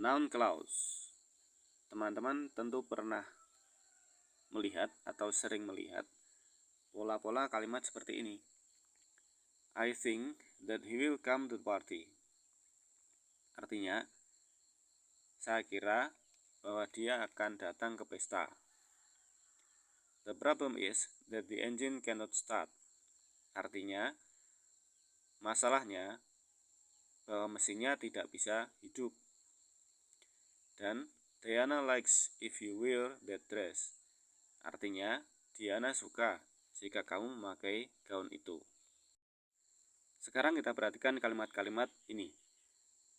Noun clause. Teman-teman tentu pernah melihat atau sering melihat pola-pola kalimat seperti ini. I think that he will come to the party. Artinya, saya kira bahwa dia akan datang ke pesta. The problem is that the engine cannot start. Artinya, masalahnya bahwa mesinnya tidak bisa hidup. Dan Diana likes if you wear that dress. Artinya, Diana suka jika kamu memakai gaun itu. Sekarang kita perhatikan kalimat-kalimat ini,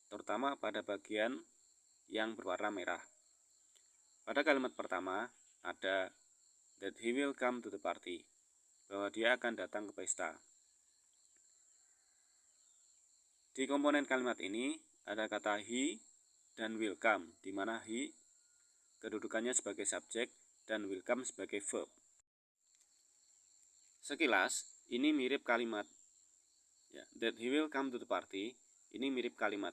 terutama pada bagian yang berwarna merah. Pada kalimat pertama ada that he will come to the party, bahwa dia akan datang ke pesta. Di komponen kalimat ini ada kata he dan will come, di mana he kedudukannya sebagai subjek dan will come sebagai verb. Sekilas ini mirip kalimat ya, that he will come to the party, ini mirip kalimat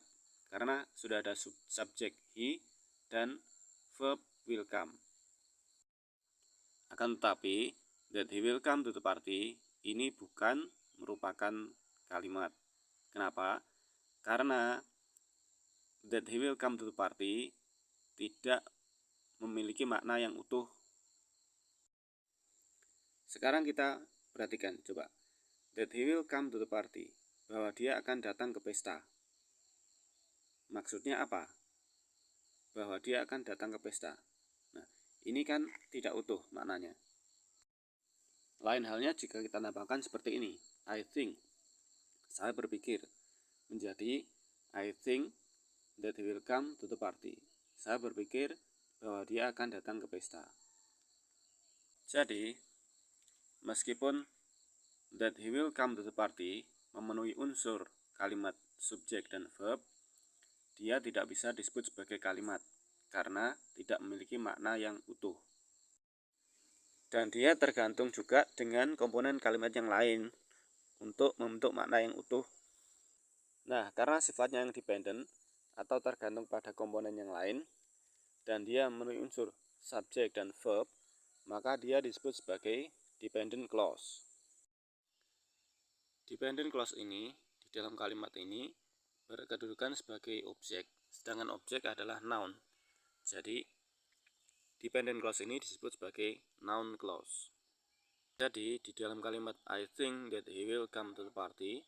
karena sudah ada subjek he dan verb will come. Akan tetapi that he will come to the party ini bukan merupakan kalimat. Kenapa? Karena that he will come to the party tidak memiliki makna yang utuh. Sekarang kita perhatikan coba. That he will come to the party, bahwa dia akan datang ke pesta. Maksudnya apa? Bahwa dia akan datang ke pesta. Nah, ini kan tidak utuh maknanya. Lain halnya jika kita tambahkan seperti ini. I think, saya berpikir, menjadi I think that he will come to the party. Saya berpikir bahwa dia akan datang ke pesta. Jadi, meskipun that he will come to the party memenuhi unsur kalimat subjek dan verb, dia tidak bisa disebut sebagai kalimat karena tidak memiliki makna yang utuh. Dan dia tergantung juga dengan komponen kalimat yang lain untuk membentuk makna yang utuh. Nah, karena sifatnya yang dependent atau tergantung pada komponen yang lain dan dia memenuhi unsur subjek dan verb, maka dia disebut sebagai dependent clause. Dependent clause ini di dalam kalimat ini berkedudukan sebagai objek, sedangkan objek adalah noun. Jadi, dependent clause ini disebut sebagai noun clause. Jadi, di dalam kalimat I think that he will come to the party,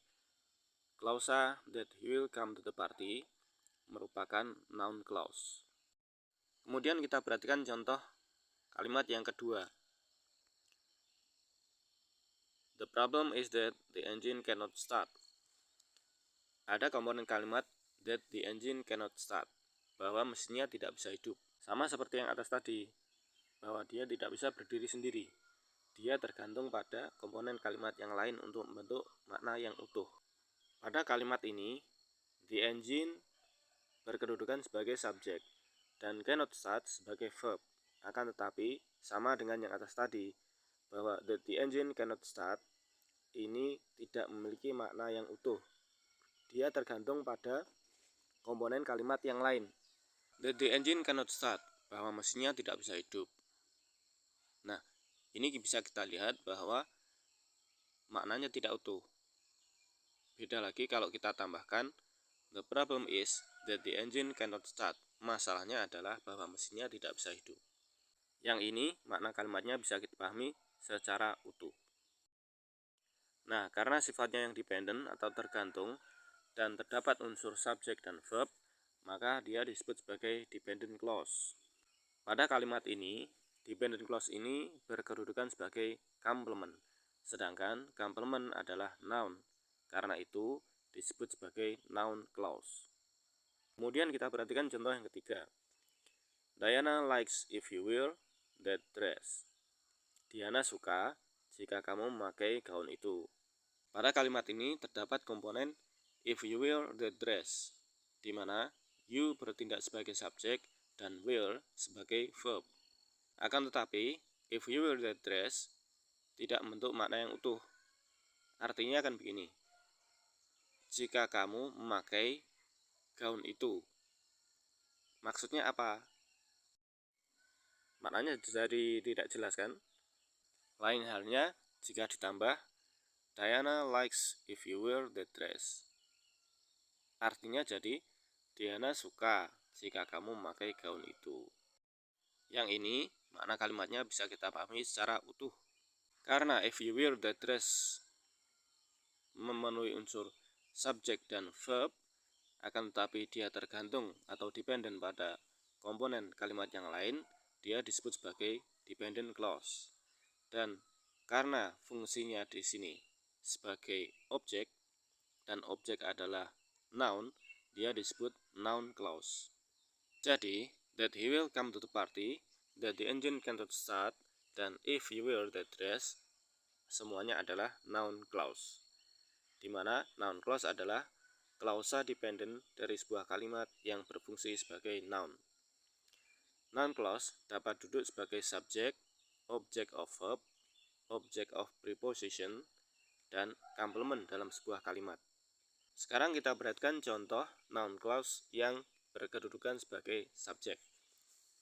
klausa that he will come to the party merupakan noun clause. Kemudian kita perhatikan contoh kalimat yang kedua. The problem is that the engine cannot start. Ada komponen kalimat that the engine cannot start, bahwa mesinnya tidak bisa hidup. Sama seperti yang atas tadi, bahwa dia tidak bisa berdiri sendiri. Dia tergantung pada komponen kalimat yang lain untuk membentuk makna yang utuh. Pada kalimat ini, the engine berkedudukan sebagai subjek dan cannot start sebagai verb. Akan tetapi, sama dengan yang atas tadi, bahwa that the engine cannot start ini tidak memiliki makna yang utuh. Dia tergantung pada komponen kalimat yang lain. That the engine cannot start, bahwa mesinnya tidak bisa hidup. Nah, ini bisa kita lihat bahwa maknanya tidak utuh. Beda lagi kalau kita tambahkan the problem is that the engine cannot start. Masalahnya adalah bahwa mesinnya tidak bisa hidup. Yang ini makna kalimatnya bisa kita pahami secara utuh. Nah, karena sifatnya yang dependent atau tergantung dan terdapat unsur subjek dan verb, maka dia disebut sebagai dependent clause. Pada kalimat ini, dependent clause ini berkedudukan sebagai complement, sedangkan complement adalah noun. Karena itu disebut sebagai noun clause. Kemudian kita perhatikan contoh yang ketiga. Diana likes if you wear that dress. Diana suka jika kamu memakai gaun itu. Pada kalimat ini terdapat komponen if you wear that dress, di mana you bertindak sebagai subjek dan wear sebagai verb. Akan tetapi, if you wear that dress tidak membentuk makna yang utuh. Artinya akan begini. Jika kamu memakai gaun itu. Maksudnya apa? Maknanya jadi tidak jelas kan? Lain halnya jika ditambah Diana likes if you wear that dress. Artinya jadi Diana suka jika kamu memakai gaun itu. Yang ini makna kalimatnya bisa kita pahami secara utuh. Karena if you wear that dress memenuhi unsur subjek dan verb, akan tetapi dia tergantung atau dependent pada komponen kalimat yang lain, dia disebut sebagai dependent clause. Dan karena fungsinya di sini sebagai objek dan objek adalah noun, dia disebut noun clause. Jadi, that he will come to the party, that the engine cannot start, dan if you wear that dress, semuanya adalah noun clause. Di mana noun clause adalah klausa dependent dari sebuah kalimat yang berfungsi sebagai noun. Noun clause dapat duduk sebagai subjek, object of verb, object of preposition, dan complement dalam sebuah kalimat. Sekarang kita perhatikan contoh noun clause yang berkedudukan sebagai subjek.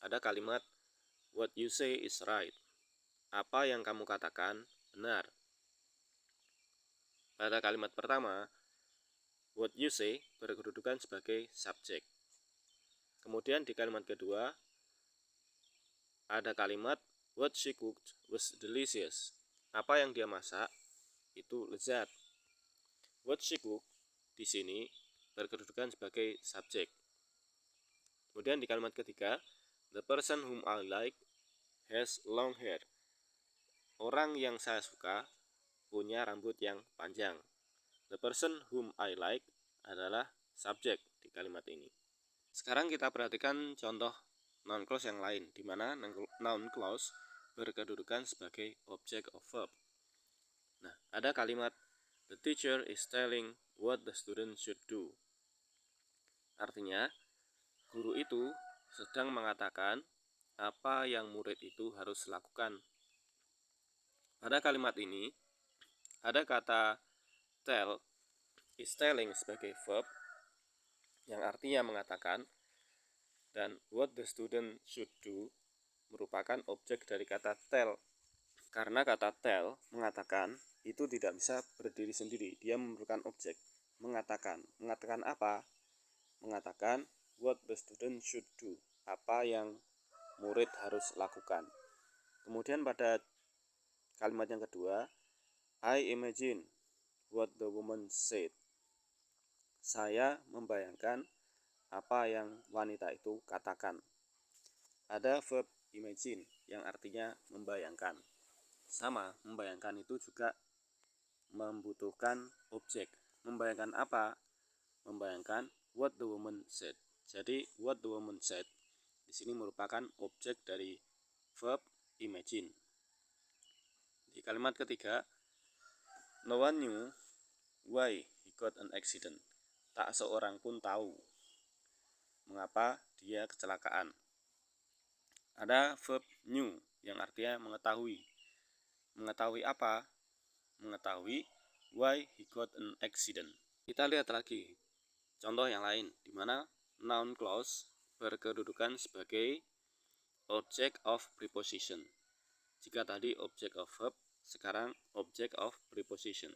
Ada kalimat what you say is right. Apa yang kamu katakan benar. Pada kalimat pertama, what you say berkedudukan sebagai subjek. Kemudian di kalimat kedua, ada kalimat what she cooked was delicious. Apa yang dia masak itu lezat. What she cooked di sini berkedudukan sebagai subjek. Kemudian di kalimat ketiga, the person whom I like has long hair. Orang yang saya suka punya rambut yang panjang. The person whom I like adalah subjek di kalimat ini. Sekarang kita perhatikan contoh noun clause yang lain, di mana noun clause berkedudukan sebagai object of verb. Nah, ada kalimat the teacher is telling what the student should do. Artinya, guru itu sedang mengatakan apa yang murid itu harus lakukan. Pada kalimat ini, ada kata tell is telling sebagai verb yang artinya mengatakan, dan what the student should do merupakan objek dari kata tell. Karena kata tell mengatakan itu tidak bisa berdiri sendiri, dia memerlukan objek. Mengatakan apa? Mengatakan what the student should do, apa yang murid harus lakukan. Kemudian pada kalimat yang kedua, I imagine what the woman said. Saya membayangkan apa yang wanita itu katakan. Ada verb imagine yang artinya membayangkan. Sama, membayangkan itu juga membutuhkan objek. Membayangkan apa? Membayangkan what the woman said. Jadi what the woman said di sini merupakan objek dari verb imagine. Di kalimat ketiga, no one knew why he got an accident. Tak seorang pun tahu mengapa dia kecelakaan. Ada verb knew yang artinya mengetahui. Mengetahui apa? Mengetahui why he got an accident. Kita lihat lagi contoh yang lain, di mana noun clause berkedudukan sebagai object of preposition. Jika tadi object of verb, sekarang object of preposition.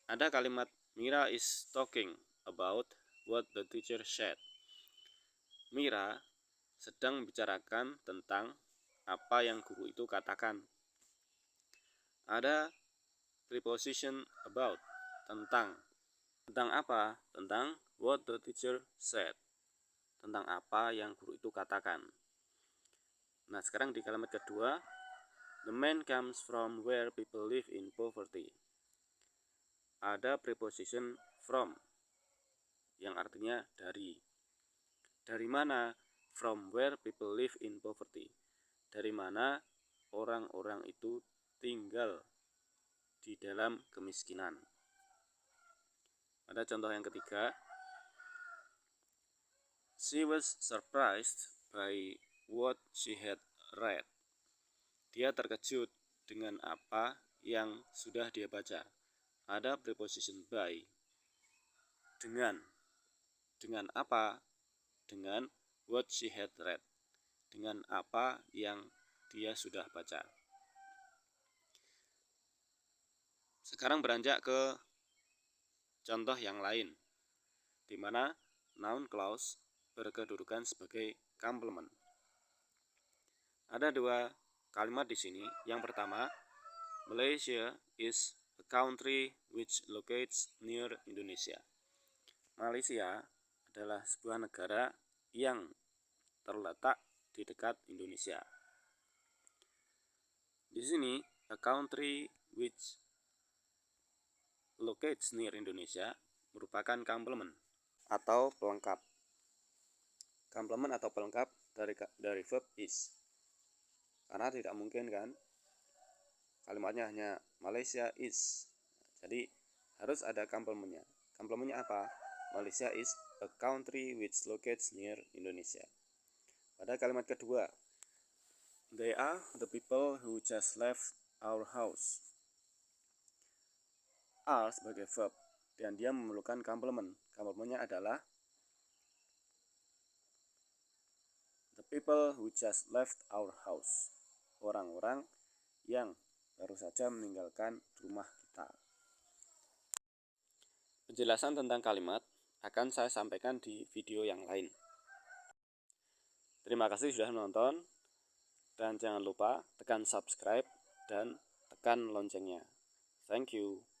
Ada kalimat Mira is talking about what the teacher said. Mira sedang membicarakan tentang apa yang guru itu katakan. Ada preposition about, tentang. Tentang apa? Tentang what the teacher said. Tentang apa yang guru itu katakan. Nah, sekarang di kalimat kedua, the man comes from where people live in poverty. Ada preposition from yang artinya dari. Dari mana? From where people live in poverty. Dari mana orang-orang itu tinggal di dalam kemiskinan. Pada contoh yang ketiga, she was surprised by what she had read. Dia terkejut dengan apa yang sudah dia baca. Ada preposition by. Dengan. Dengan apa? Dengan what she had read, dengan apa yang dia sudah baca. Sekarang beranjak ke contoh yang lain, di mana noun clause berkedudukan sebagai complement. Ada dua kalimat di sini. Yang pertama, Malaysia is a country which locates near Indonesia. Malaysia adalah sebuah negara yang terletak di dekat Indonesia. Di sini, a country which locates near Indonesia merupakan complement atau pelengkap. Complement atau pelengkap dari verb is. Karena tidak mungkin kan kalimatnya hanya Malaysia is. Jadi harus ada complementnya. Complementnya apa? Malaysia is a country which locates near Indonesia. Pada kalimat kedua, they are the people who just left our house. Are sebagai verb dan dia memerlukan complement. Complementnya adalah the people who just left our house. Orang-orang yang baru saja meninggalkan rumah kita. Penjelasan tentang kalimat akan saya sampaikan di video yang lain. Terima kasih sudah menonton, dan jangan lupa tekan subscribe dan tekan loncengnya. Thank you.